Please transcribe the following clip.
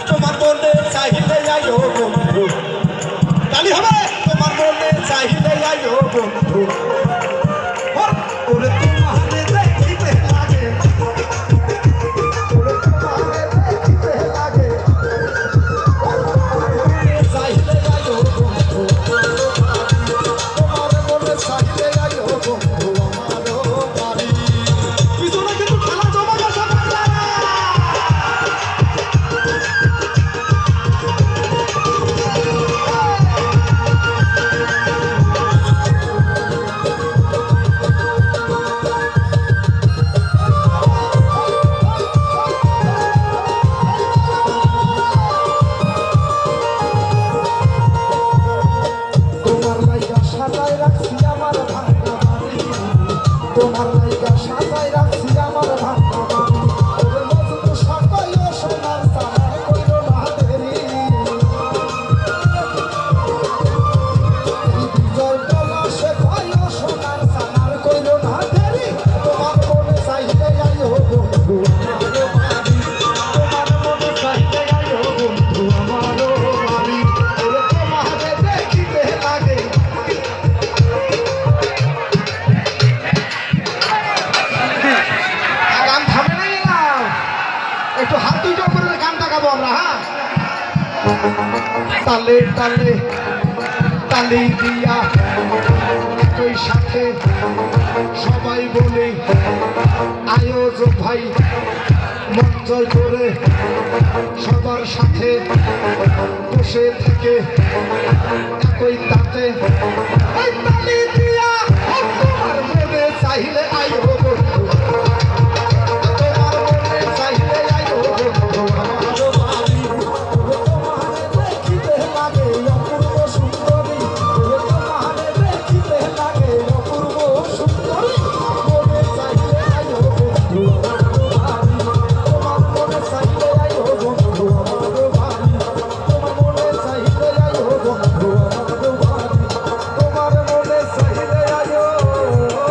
তোমার মনে চাইলে আইও বন্ধু, তালি হবে তোমার মনে চাইলে আইও বন্ধু। ওরে তোমারে দেখিতে লাগে, ওরে তোমারে দেখিতে লাগে, চাইলে আইও বন্ধু, তোমার মনে চাইলে আইও বন্ধু আমারও বাড়ি। পিছনে কিন্তু খেলা জমা গেছে। তোমার লাইগা সাজাই রাখছি আমার ভাঙা বাড়ি, ওরে মজনু সাকাই ও সোনার সানার কইরো না দেরি। এই বিজয় বলা সে কই ও সোনার সানার কইরো না দেরি। তোমার মনে চাইলে আইও বন্ধু আমারও বাড়ি, তোমার মনে চাইলে আইও বন্ধু আমারও বাড়ি। ওরে তোমারে দেখিতে লাগে, একটু হাত দুটো করে গানটা গাবো আমরা। হ্যাঁ, তালে তালে তালি দিয়া একই সাথে সবাই বলে আয়োজক ভাই মন জয় করে সবার সাথে বসে থেকে একই তাতে তালি দিয়া তোমার মনে চাইলে আইও